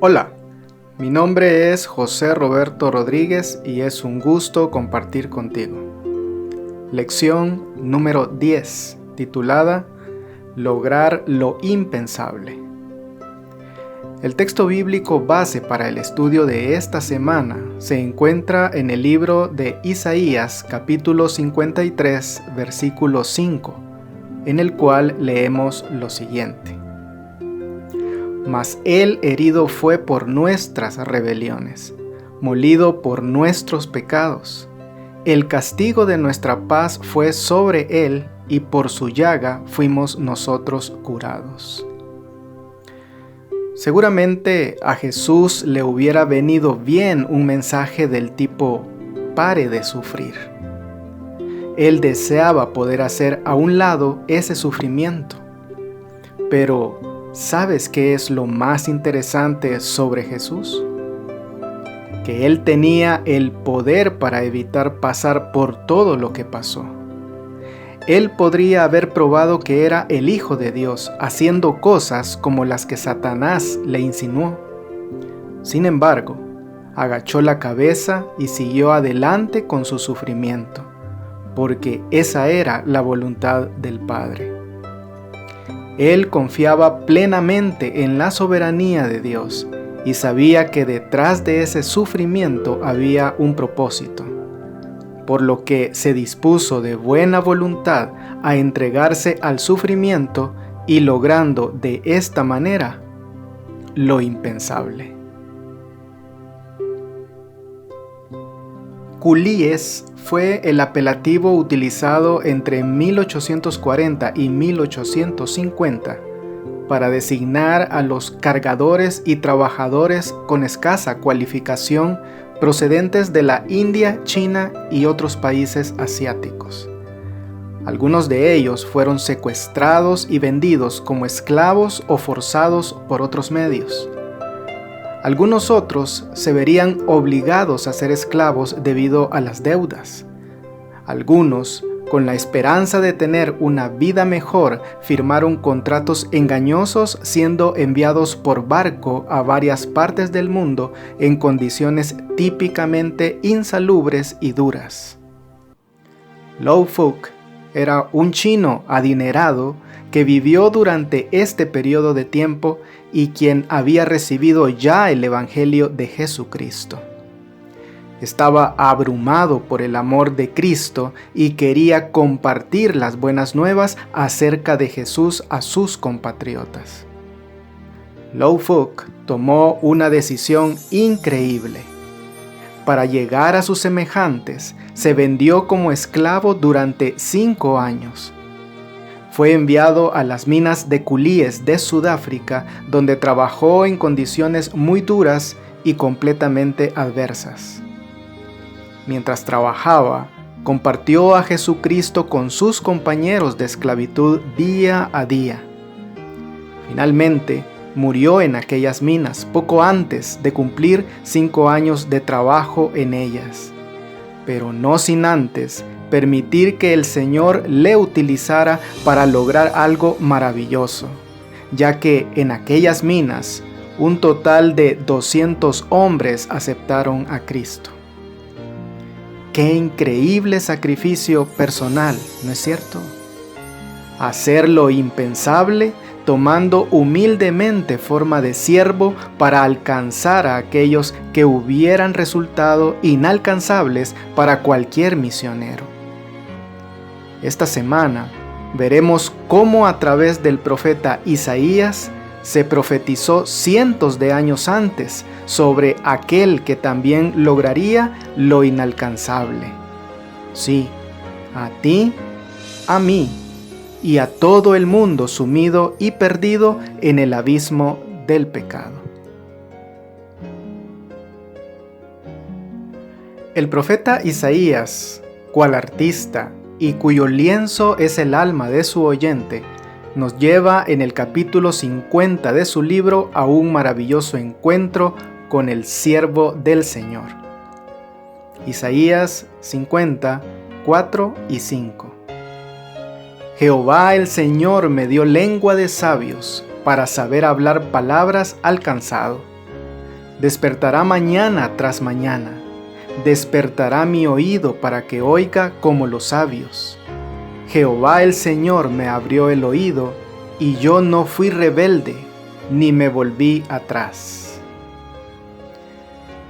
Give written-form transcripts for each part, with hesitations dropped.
Hola, mi nombre es José Roberto Rodríguez y es un gusto compartir contigo. Lección número 10, titulada Lograr lo impensable. El texto bíblico base para el estudio de esta semana se encuentra en el libro de Isaías, capítulo 53, versículo 5, en el cual leemos lo siguiente: Mas Él herido fue por nuestras rebeliones, molido por nuestros pecados. El castigo de nuestra paz fue sobre Él, y por su llaga fuimos nosotros curados. Seguramente a Jesús le hubiera venido bien un mensaje del tipo: pare de sufrir. Él deseaba poder hacer a un lado ese sufrimiento. Pero, ¿sabes qué es lo más interesante sobre Jesús? Que Él tenía el poder para evitar pasar por todo lo que pasó. Él podría haber probado que era el Hijo de Dios, haciendo cosas como las que Satanás le insinuó. Sin embargo, agachó la cabeza y siguió adelante con su sufrimiento, porque esa era la voluntad del Padre. Él confiaba plenamente en la soberanía de Dios y sabía que detrás de ese sufrimiento había un propósito, por lo que se dispuso de buena voluntad a entregarse al sufrimiento y logrando de esta manera lo impensable. Culíes fue el apelativo utilizado entre 1840 y 1850 para designar a los cargadores y trabajadores con escasa cualificación procedentes de la India, China y otros países asiáticos. Algunos de ellos fueron secuestrados y vendidos como esclavos o forzados por otros medios. Algunos otros se verían obligados a ser esclavos debido a las deudas. Algunos, con la esperanza de tener una vida mejor, firmaron contratos engañosos siendo enviados por barco a varias partes del mundo en condiciones típicamente insalubres y duras. Lo Fook era un chino adinerado que vivió durante este periodo de tiempo y quien había recibido ya el Evangelio de Jesucristo. Estaba abrumado por el amor de Cristo y quería compartir las buenas nuevas acerca de Jesús a sus compatriotas. Lo Fook tomó una decisión increíble. Para llegar a sus semejantes, se vendió como esclavo durante 5 años. Fue enviado a las minas de Culíes de Sudáfrica, donde trabajó en condiciones muy duras y completamente adversas. Mientras trabajaba, compartió a Jesucristo con sus compañeros de esclavitud día a día. Finalmente, murió en aquellas minas poco antes de cumplir 5 años de trabajo en ellas, pero no sin antes permitir que el Señor le utilizara para lograr algo maravilloso, ya que en aquellas minas un total de 200 hombres aceptaron a Cristo. ¡Qué increíble sacrificio personal!, ¿no es cierto? Hacer lo impensable tomando humildemente forma de siervo para alcanzar a aquellos que hubieran resultado inalcanzables para cualquier misionero. Esta semana veremos cómo a través del profeta Isaías se profetizó cientos de años antes sobre aquel que también lograría lo inalcanzable. Sí, a ti, a mí y a todo el mundo sumido y perdido en el abismo del pecado. El profeta Isaías, cual artista y cuyo lienzo es el alma de su oyente, nos lleva en el capítulo 50 de su libro a un maravilloso encuentro con el siervo del Señor. Isaías 50, 4 y 5. Jehová el Señor me dio lengua de sabios para saber hablar palabras al cansado, Despertará mañana tras mañana. Despertará mi oído para que oiga como los sabios. Jehová el Señor me abrió el oído, y yo no fui rebelde, ni me volví atrás.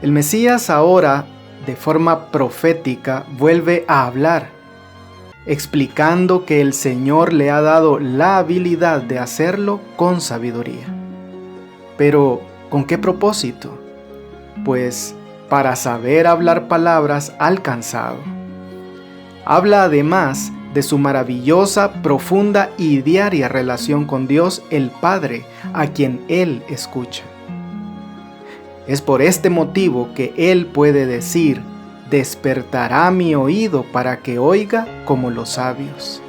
El Mesías ahora, de forma profética, vuelve a hablar, explicando que el Señor le ha dado la habilidad de hacerlo con sabiduría. Pero, ¿con qué propósito? Pues, para saber hablar palabras al cansado. Habla además de su maravillosa, profunda y diaria relación con Dios el Padre, a quien Él escucha. Es por este motivo que Él puede decir: despertará mi oído para que oiga como los sabios.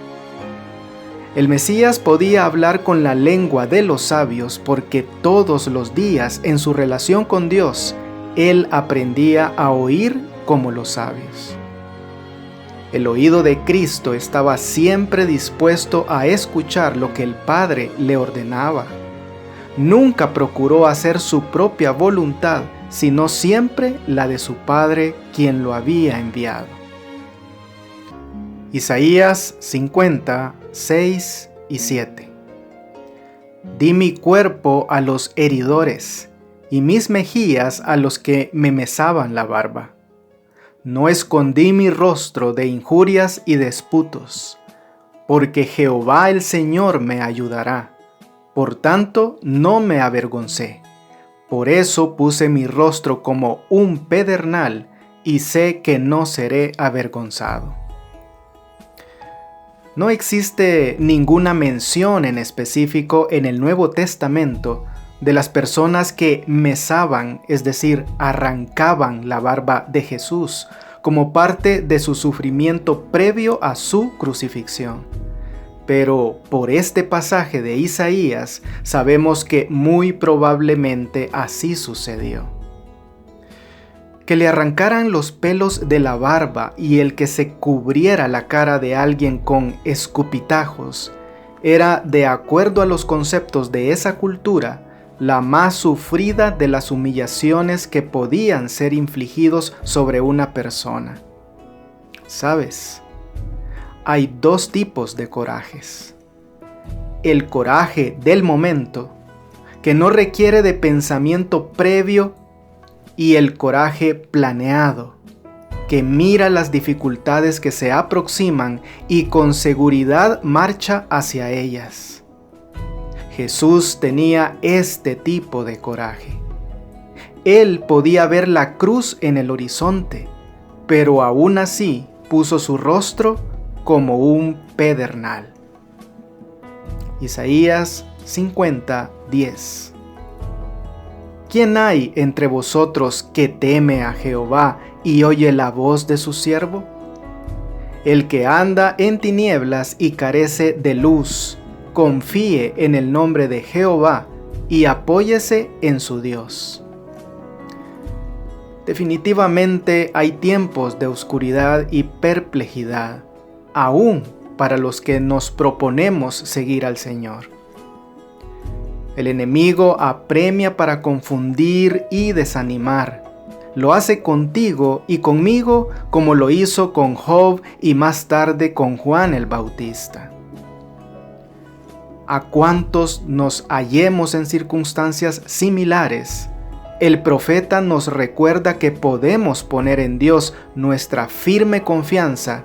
El Mesías podía hablar con la lengua de los sabios porque todos los días en su relación con Dios, Él aprendía a oír como los sabios. El oído de Cristo estaba siempre dispuesto a escuchar lo que el Padre le ordenaba. Nunca procuró hacer su propia voluntad, sino siempre la de su Padre, quien lo había enviado. Isaías 50, 6 y 7. Di mi cuerpo a los heridores, y mis mejillas a los que me mesaban la barba. No escondí mi rostro de injurias y disputos, porque Jehová el Señor me ayudará. Por tanto, no me avergoncé. Por eso puse mi rostro como un pedernal, y sé que no seré avergonzado. No existe ninguna mención en específico en el Nuevo Testamento de las personas que mesaban, es decir, arrancaban la barba de Jesús como parte de su sufrimiento previo a su crucifixión. Pero por este pasaje de Isaías sabemos que muy probablemente así sucedió. Que le arrancaran los pelos de la barba y el que se cubriera la cara de alguien con escupitajos era, de acuerdo a los conceptos de esa cultura, la más sufrida de las humillaciones que podían ser infligidos sobre una persona. ¿Sabes? Hay dos tipos de corajes. El coraje del momento, que no requiere de pensamiento previo, y el coraje planeado, que mira las dificultades que se aproximan y con seguridad marcha hacia ellas. Jesús tenía este tipo de coraje. Él podía ver la cruz en el horizonte, pero aún así puso su rostro como un pedernal. Isaías 50, 10. ¿Quién hay entre vosotros que teme a Jehová y oye la voz de su siervo? El que anda en tinieblas y carece de luz, confíe en el nombre de Jehová y apóyese en su Dios. Definitivamente hay tiempos de oscuridad y perplejidad, aún para los que nos proponemos seguir al Señor. El enemigo apremia para confundir y desanimar. Lo hace contigo y conmigo como lo hizo con Job y más tarde con Juan el Bautista. A cuantos nos hallemos en circunstancias similares, el profeta nos recuerda que podemos poner en Dios nuestra firme confianza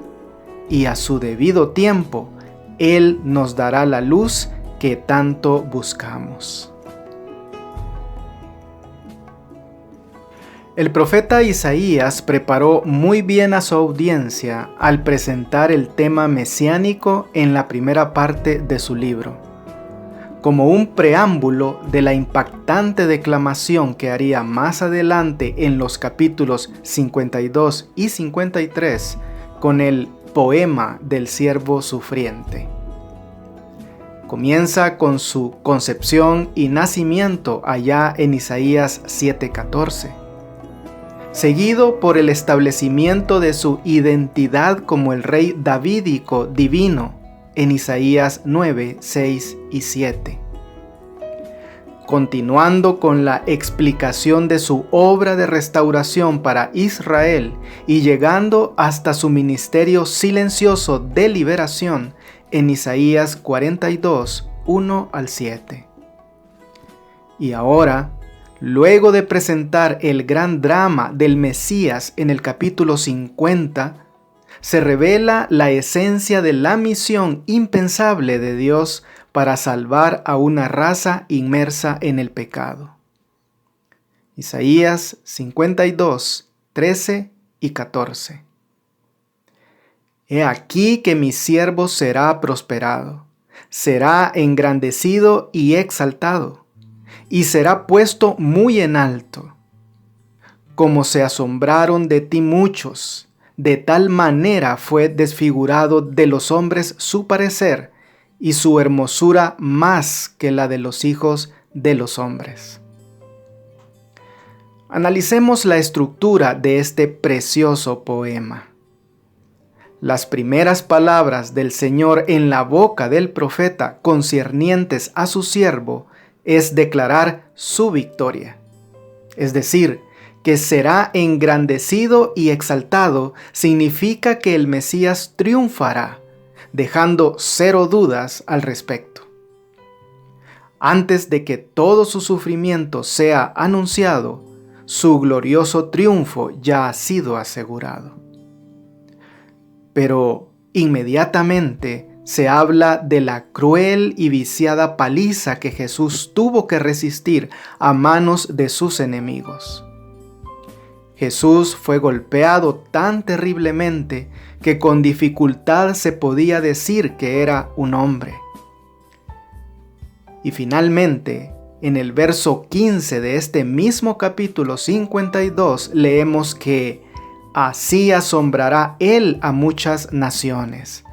y a su debido tiempo, Él nos dará la luz que tanto buscamos. El profeta Isaías preparó muy bien a su audiencia al presentar el tema mesiánico en la primera parte de su libro. Como un preámbulo de la impactante declamación que haría más adelante en los capítulos 52 y 53 con el poema del siervo sufriente. Comienza con su concepción y nacimiento allá en Isaías 7:14, seguido por el establecimiento de su identidad como el rey davídico divino en Isaías 9, 6 y 7. continuando con la explicación de su obra de restauración para Israel y llegando hasta su ministerio silencioso de liberación en Isaías 42, 1 al 7. Y ahora, luego de presentar el gran drama del Mesías en el capítulo 50, se revela la esencia de la misión impensable de Dios para salvar a una raza inmersa en el pecado. Isaías 52, 13 y 14. He aquí que mi siervo será prosperado, será engrandecido y exaltado, y será puesto muy en alto. Como se asombraron de ti muchos, de tal manera fue desfigurado de los hombres su parecer, y su hermosura más que la de los hijos de los hombres. Analicemos la estructura de este precioso poema. Las primeras palabras del Señor en la boca del profeta concernientes a su siervo es declarar su victoria. Es decir, que será engrandecido y exaltado significa que el Mesías triunfará, dejando cero dudas al respecto. Antes de que todo su sufrimiento sea anunciado, su glorioso triunfo ya ha sido asegurado. Pero inmediatamente se habla de la cruel y viciada paliza que Jesús tuvo que resistir a manos de sus enemigos. Jesús fue golpeado tan terriblemente que con dificultad se podía decir que era un hombre. Y finalmente, en el verso 15 de este mismo capítulo 52, leemos que así asombrará él a muchas naciones.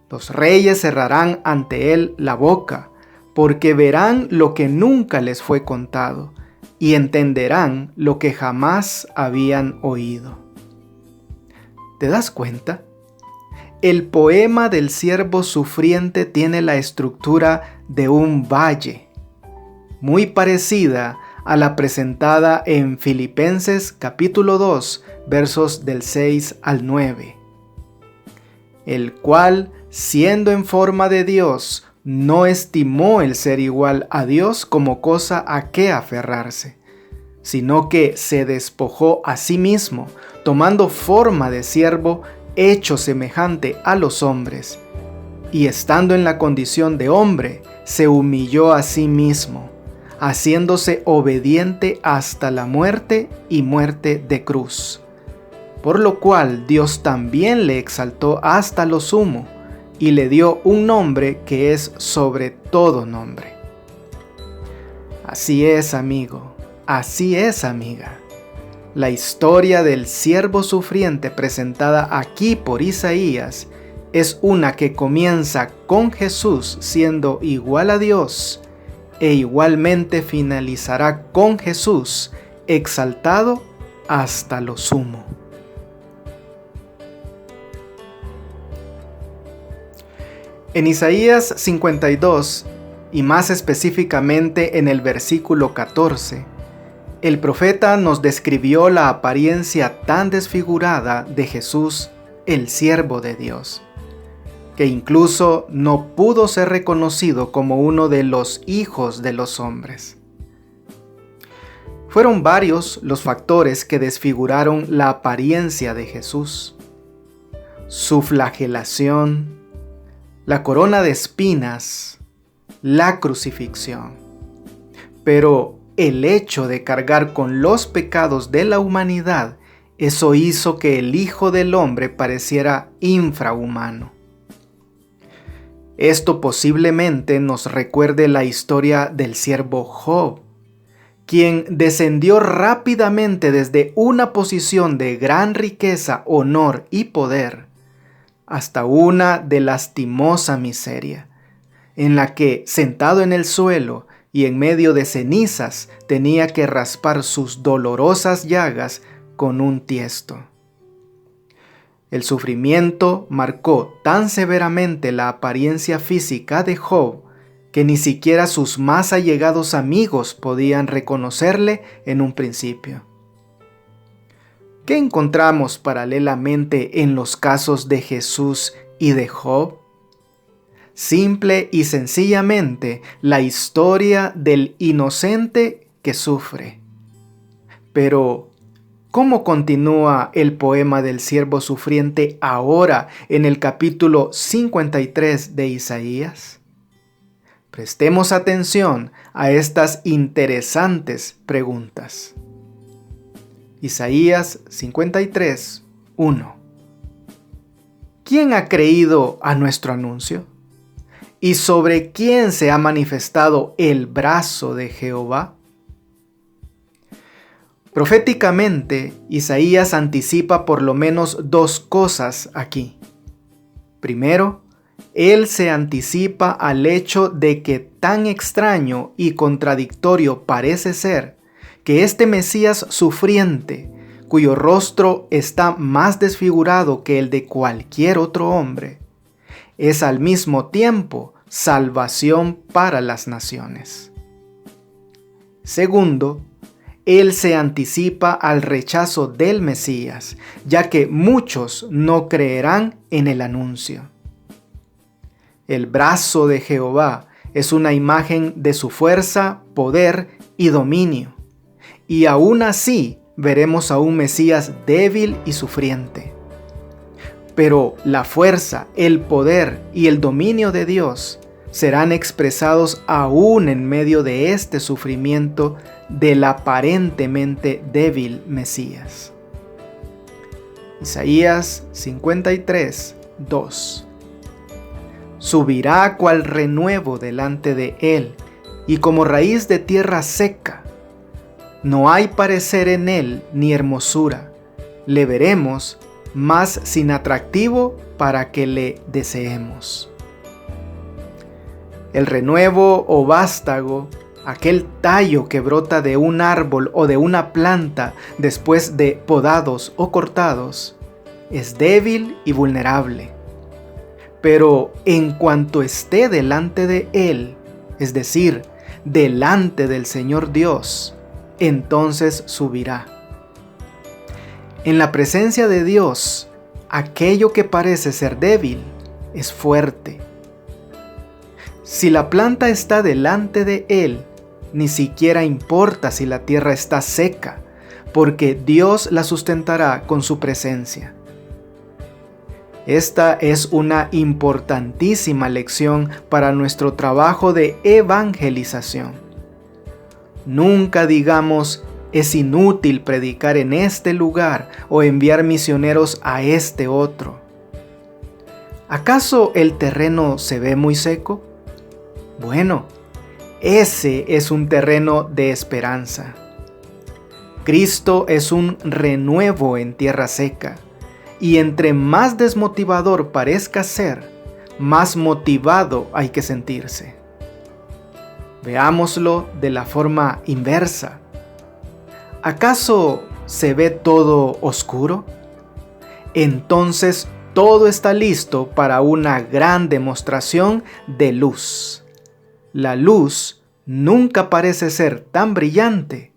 Los reyes cerrarán ante él la boca, porque verán lo que nunca les fue contado, y entenderán lo que jamás habían oído. ¿Te das cuenta? El poema del siervo sufriente tiene la estructura de un valle, muy parecida a la presentada en Filipenses capítulo 2, versos del 6 al 9, el cual, siendo en forma de Dios, no estimó el ser igual a Dios como cosa a que aferrarse, sino que se despojó a sí mismo, tomando forma de siervo, hecho semejante a los hombres, y estando en la condición de hombre, se humilló a sí mismo, haciéndose obediente hasta la muerte y muerte de cruz. Por lo cual Dios también le exaltó hasta lo sumo, y le dio un nombre que es sobre todo nombre. Así es, amigo, así es, amiga. La historia del siervo sufriente presentada aquí por Isaías es una que comienza con Jesús siendo igual a Dios e igualmente finalizará con Jesús exaltado hasta lo sumo. En Isaías 52, y más específicamente en el versículo 14, el profeta nos describió la apariencia tan desfigurada de Jesús, el siervo de Dios, que incluso no pudo ser reconocido como uno de los hijos de los hombres. Fueron varios los factores que desfiguraron la apariencia de Jesús: su flagelación, la corona de espinas, la crucifixión. Pero el hecho de cargar con los pecados de la humanidad, eso hizo que el Hijo del Hombre pareciera infrahumano. Esto posiblemente nos recuerde la historia del siervo Job, quien descendió rápidamente desde una posición de gran riqueza, honor y poder, hasta una de lastimosa miseria, en la que, sentado en el suelo y en medio de cenizas, tenía que raspar sus dolorosas llagas con un tiesto. El sufrimiento marcó tan severamente la apariencia física de Job que ni siquiera sus más allegados amigos podían reconocerle en un principio. ¿Qué encontramos paralelamente en los casos de Jesús y de Job? Simple y sencillamente la historia del inocente que sufre. Pero, ¿cómo continúa el poema del siervo sufriente ahora en el capítulo 53 de Isaías? Prestemos atención a estas interesantes preguntas. Isaías 53, 1. ¿Quién ha creído a nuestro anuncio? ¿Y sobre quién se ha manifestado el brazo de Jehová? Proféticamente, Isaías anticipa por lo menos dos cosas aquí. Primero, él se anticipa al hecho de que tan extraño y contradictorio parece ser que este Mesías sufriente, cuyo rostro está más desfigurado que el de cualquier otro hombre, es al mismo tiempo salvación para las naciones. Segundo, él se anticipa al rechazo del Mesías, ya que muchos no creerán en el anuncio. El brazo de Jehová es una imagen de su fuerza, poder y dominio. Y aún así veremos a un Mesías débil y sufriente. Pero la fuerza, el poder y el dominio de Dios serán expresados aún en medio de este sufrimiento del aparentemente débil Mesías. Isaías 53, 2. Subirá cual renuevo delante de él, y como raíz de tierra seca. No hay parecer en él ni hermosura. Le veremos, mas sin atractivo para que le deseemos. El renuevo o vástago, aquel tallo que brota de un árbol o de una planta después de podados o cortados, es débil y vulnerable. Pero en cuanto esté delante de él, es decir, delante del Señor Dios, entonces subirá. En la presencia de Dios, aquello que parece ser débil es fuerte. Si la planta está delante de él, ni siquiera importa si la tierra está seca, porque Dios la sustentará con su presencia. Esta es una importantísima lección para nuestro trabajo de evangelización. Nunca digamos, es inútil predicar en este lugar o enviar misioneros a este otro. ¿Acaso el terreno se ve muy seco? Bueno, ese es un terreno de esperanza. Cristo es un renuevo en tierra seca. Y entre más desmotivador parezca ser, más motivado hay que sentirse. Veámoslo de la forma inversa. ¿Acaso se ve todo oscuro? Entonces todo está listo para una gran demostración de luz. La luz nunca parece ser tan brillante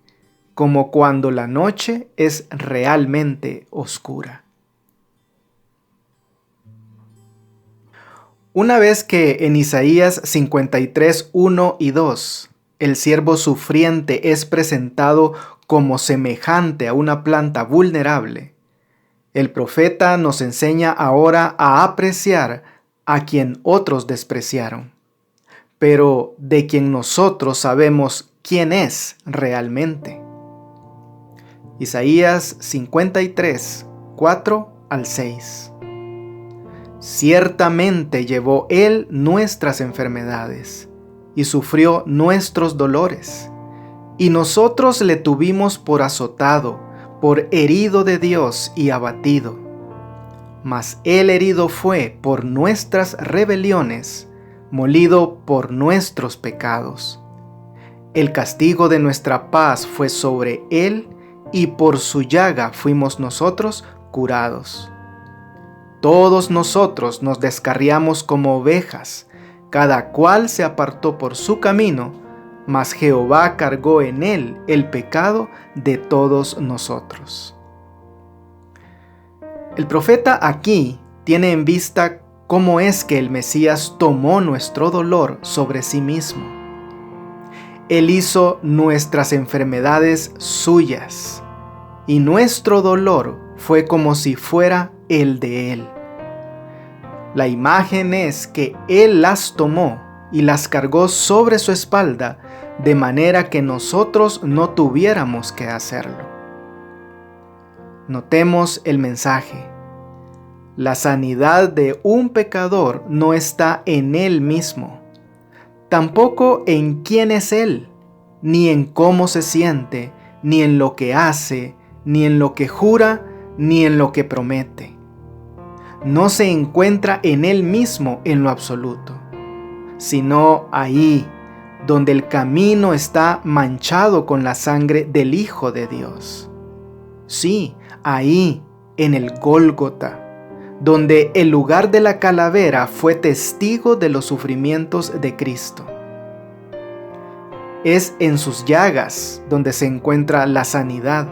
como cuando la noche es realmente oscura. Una vez que en Isaías 53, 1 y 2, el siervo sufriente es presentado como semejante a una planta vulnerable, el profeta nos enseña ahora a apreciar a quien otros despreciaron, pero de quien nosotros sabemos quién es realmente. Isaías 53, 4 al 6. Ciertamente llevó él nuestras enfermedades y sufrió nuestros dolores, y nosotros le tuvimos por azotado, por herido de Dios y abatido. Mas él herido fue por nuestras rebeliones, molido por nuestros pecados. El castigo de nuestra paz fue sobre él, y por su llaga fuimos nosotros curados. Todos nosotros nos descarriamos como ovejas, cada cual se apartó por su camino, mas Jehová cargó en él el pecado de todos nosotros. El profeta aquí tiene en vista cómo es que el Mesías tomó nuestro dolor sobre sí mismo. Él hizo nuestras enfermedades suyas, y nuestro dolor fue como si fuera el de Él. La imagen es que Él las tomó y las cargó sobre su espalda, de manera que nosotros no tuviéramos que hacerlo. Notemos el mensaje. La sanidad de un pecador no está en él mismo, tampoco en quién es él, ni en cómo se siente, ni en lo que hace, ni en lo que jura, ni en lo que promete. No se encuentra en él mismo en lo absoluto, sino ahí, donde el camino está manchado con la sangre del Hijo de Dios. Sí, ahí, en el Gólgota, donde el lugar de la calavera fue testigo de los sufrimientos de Cristo. Es en sus llagas donde se encuentra la sanidad.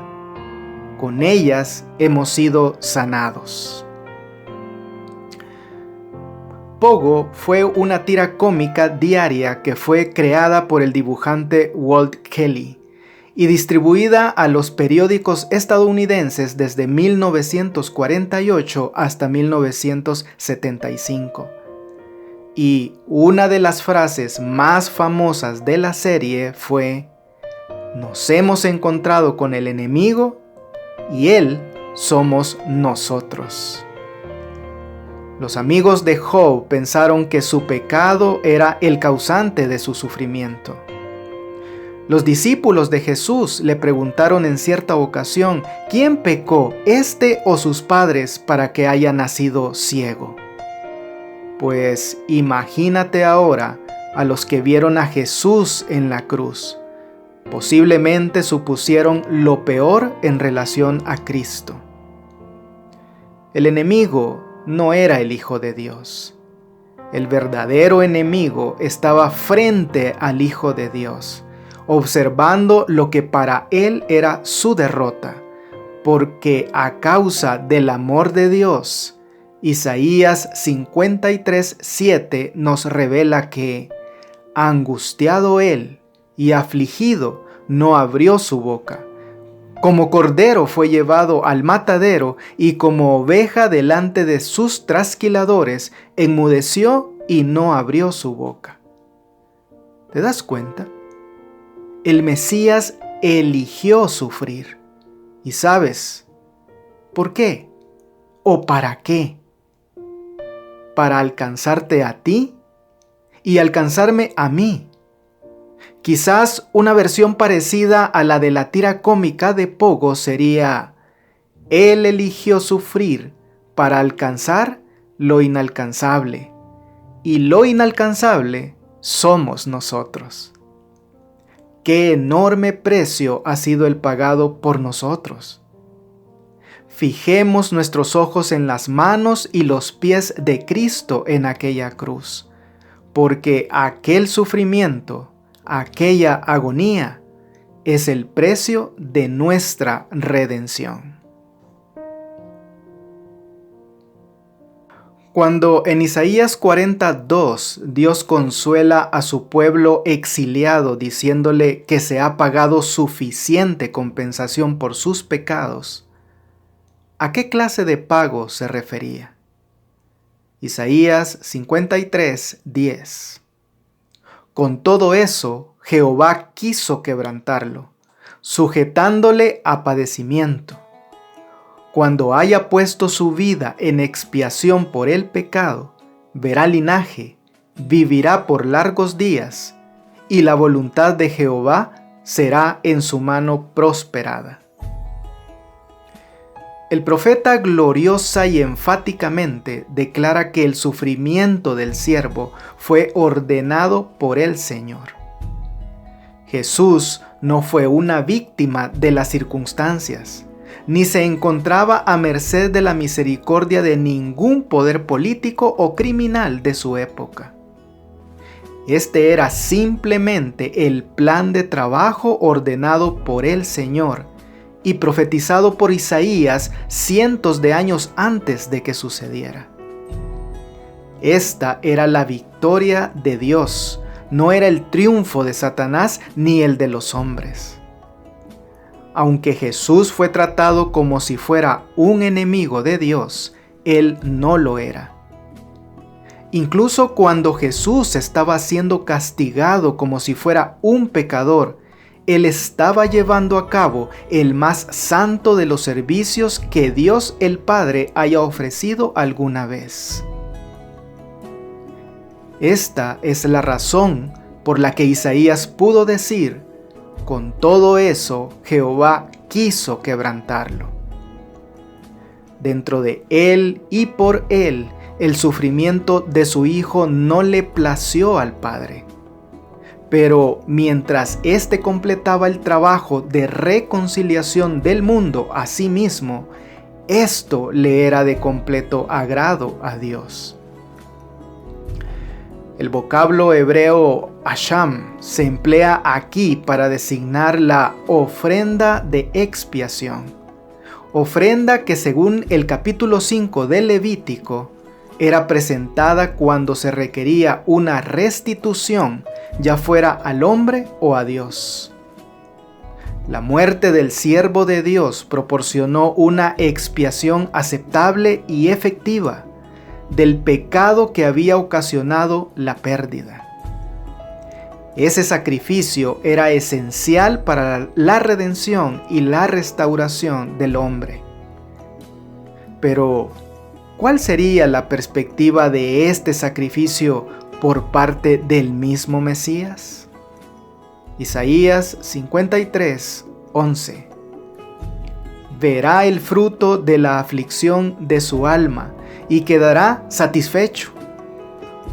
Con ellas hemos sido sanados. Pogo fue una tira cómica diaria que fue creada por el dibujante Walt Kelly y distribuida a los periódicos estadounidenses desde 1948 hasta 1975. Y una de las frases más famosas de la serie fue: "Nos hemos encontrado con el enemigo y él somos nosotros". Los amigos de Job pensaron que su pecado era el causante de su sufrimiento. Los discípulos de Jesús le preguntaron en cierta ocasión: ¿quién pecó, este o sus padres, para que haya nacido ciego? Pues imagínate ahora a los que vieron a Jesús en la cruz. Posiblemente supusieron lo peor en relación a Cristo. El enemigo no era el Hijo de Dios. El verdadero enemigo estaba frente al Hijo de Dios, observando lo que para él era su derrota, porque a causa del amor de Dios, Isaías 53:7 nos revela que, angustiado él y afligido, no abrió su boca. Como cordero fue llevado al matadero, y como oveja delante de sus trasquiladores, enmudeció y no abrió su boca. ¿Te das cuenta? El Mesías eligió sufrir. ¿Y sabes por qué? ¿O para qué? Para alcanzarte a ti y alcanzarme a mí. Quizás una versión parecida a la de la tira cómica de Pogo sería: Él eligió sufrir para alcanzar lo inalcanzable, y lo inalcanzable somos nosotros. ¡Qué enorme precio ha sido el pagado por nosotros! Fijemos nuestros ojos en las manos y los pies de Cristo en aquella cruz, porque aquel sufrimiento, aquella agonía, es el precio de nuestra redención. Cuando en Isaías 42 Dios consuela a su pueblo exiliado diciéndole que se ha pagado suficiente compensación por sus pecados, ¿a qué clase de pago se refería? Isaías 53:10. Con todo eso, Jehová quiso quebrantarlo, sujetándole a padecimiento. Cuando haya puesto su vida en expiación por el pecado, verá linaje, vivirá por largos días, y la voluntad de Jehová será en su mano prosperada. El profeta gloriosa y enfáticamente declara que el sufrimiento del siervo fue ordenado por el Señor. Jesús no fue una víctima de las circunstancias, ni se encontraba a merced de la misericordia de ningún poder político o criminal de su época. Este era simplemente el plan de trabajo ordenado por el Señor y profetizado por Isaías cientos de años antes de que sucediera. Esta era la victoria de Dios, no era el triunfo de Satanás ni el de los hombres. Aunque Jesús fue tratado como si fuera un enemigo de Dios, Él no lo era. Incluso cuando Jesús estaba siendo castigado como si fuera un pecador, Él estaba llevando a cabo el más santo de los servicios que Dios el Padre haya ofrecido alguna vez. Esta es la razón por la que Isaías pudo decir: con todo eso, Jehová quiso quebrantarlo. Dentro de él y por él, el sufrimiento de su Hijo no le plació al Padre. Pero mientras éste completaba el trabajo de reconciliación del mundo a sí mismo, esto le era de completo agrado a Dios. El vocablo hebreo asham se emplea aquí para designar la ofrenda de expiación. Ofrenda que según el capítulo 5 del Levítico era presentada cuando se requería una restitución, ya fuera al hombre o a Dios. La muerte del siervo de Dios proporcionó una expiación aceptable y efectiva del pecado que había ocasionado la pérdida. Ese sacrificio era esencial para la redención y la restauración del hombre. Pero, ¿cuál sería la perspectiva de este sacrificio por parte del mismo Mesías? Isaías 53:11. Verá el fruto de la aflicción de su alma y quedará satisfecho.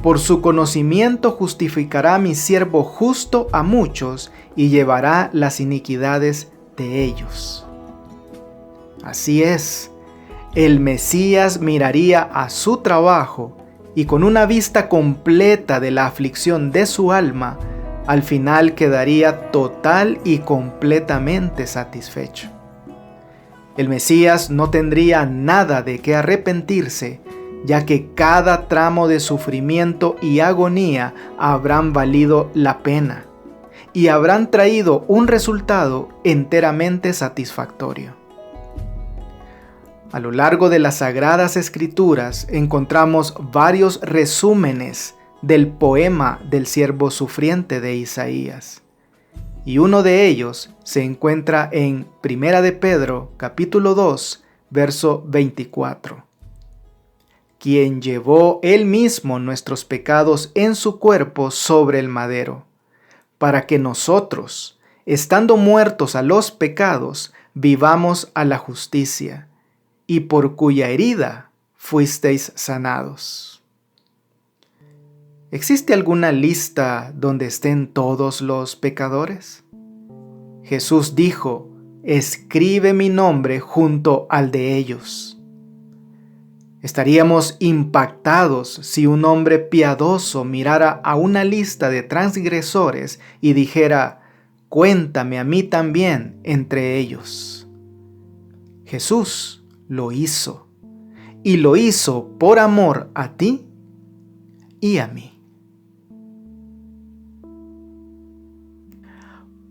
Por su conocimiento justificará mi siervo justo a muchos y llevará las iniquidades de ellos. Así es, el Mesías miraría a su trabajo y con una vista completa de la aflicción de su alma, al final quedaría total y completamente satisfecho. El Mesías no tendría nada de qué arrepentirse, ya que cada tramo de sufrimiento y agonía habrán valido la pena y habrán traído un resultado enteramente satisfactorio. A lo largo de las Sagradas Escrituras encontramos varios resúmenes del poema del siervo sufriente de Isaías. Y uno de ellos se encuentra en 1 de Pedro, capítulo 2, verso 24. Quien llevó él mismo nuestros pecados en su cuerpo sobre el madero, para que nosotros, estando muertos a los pecados, vivamos a la justicia, y por cuya herida fuisteis sanados. ¿Existe alguna lista donde estén todos los pecadores? Jesús dijo: escribe mi nombre junto al de ellos. Estaríamos impactados si un hombre piadoso mirara a una lista de transgresores y dijera: cuéntame a mí también entre ellos. Jesús lo hizo, y lo hizo por amor a ti y a mí.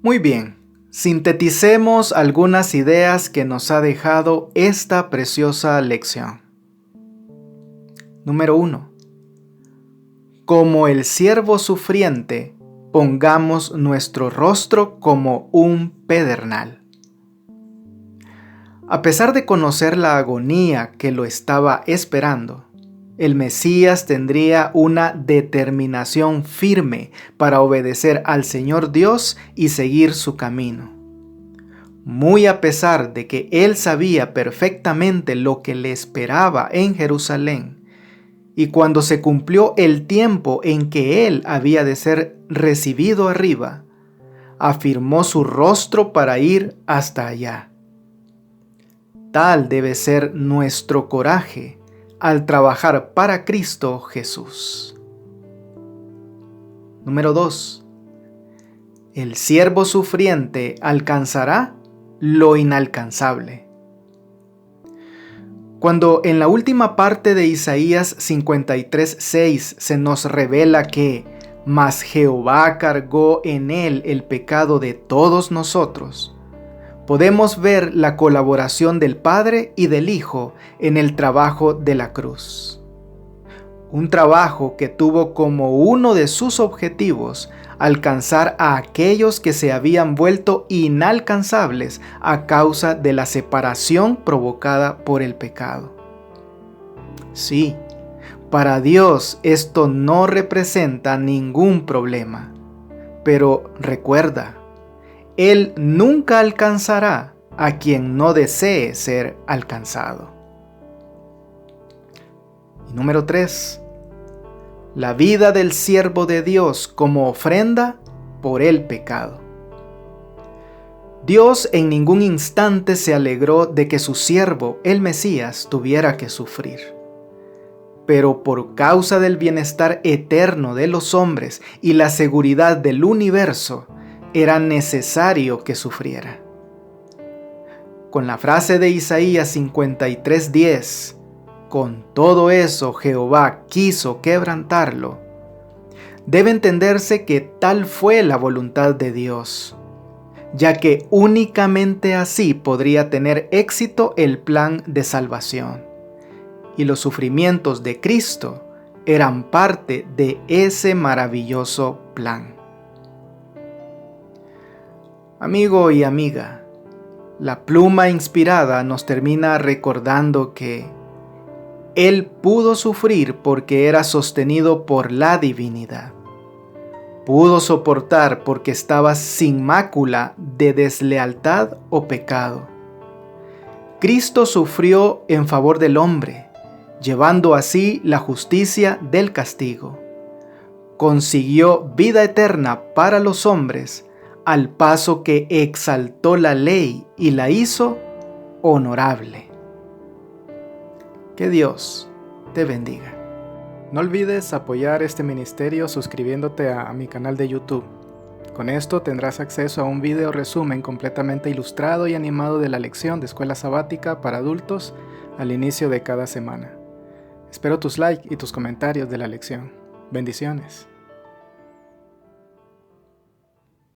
Muy bien, sinteticemos algunas ideas que nos ha dejado esta preciosa lección. Número 1. Como el siervo sufriente, pongamos nuestro rostro como un pedernal. A pesar de conocer la agonía que lo estaba esperando, el Mesías tendría una determinación firme para obedecer al Señor Dios y seguir su camino. Muy a pesar de que él sabía perfectamente lo que le esperaba en Jerusalén, y cuando se cumplió el tiempo en que él había de ser recibido arriba, afirmó su rostro para ir hasta allá. Tal debe ser nuestro coraje al trabajar para Cristo Jesús. Número 2. El siervo sufriente alcanzará lo inalcanzable. Cuando en la última parte de Isaías 53:6 se nos revela que «Mas Jehová cargó en él el pecado de todos nosotros», podemos ver la colaboración del Padre y del Hijo en el trabajo de la cruz. Un trabajo que tuvo como uno de sus objetivos alcanzar a aquellos que se habían vuelto inalcanzables a causa de la separación provocada por el pecado. Sí, para Dios esto no representa ningún problema, pero recuerda, Él nunca alcanzará a quien no desee ser alcanzado. Y número 3. La vida del siervo de Dios como ofrenda por el pecado. Dios en ningún instante se alegró de que su siervo, el Mesías, tuviera que sufrir. Pero por causa del bienestar eterno de los hombres y la seguridad del universo, era necesario que sufriera. Con la frase de Isaías 53:10, «Con todo eso Jehová quiso quebrantarlo», debe entenderse que tal fue la voluntad de Dios, ya que únicamente así podría tener éxito el plan de salvación. Y los sufrimientos de Cristo eran parte de ese maravilloso plan. Amigo y amiga, la pluma inspirada nos termina recordando que Él pudo sufrir porque era sostenido por la divinidad. Pudo soportar porque estaba sin mácula de deslealtad o pecado. Cristo sufrió en favor del hombre, llevando así la justicia del castigo. Consiguió vida eterna para los hombres, al paso que exaltó la ley y la hizo honorable. Que Dios te bendiga. No olvides apoyar este ministerio suscribiéndote a mi canal de YouTube. Con esto tendrás acceso a un video resumen completamente ilustrado y animado de la lección de escuela sabática para adultos al inicio de cada semana. Espero tus likes y tus comentarios de la lección. Bendiciones.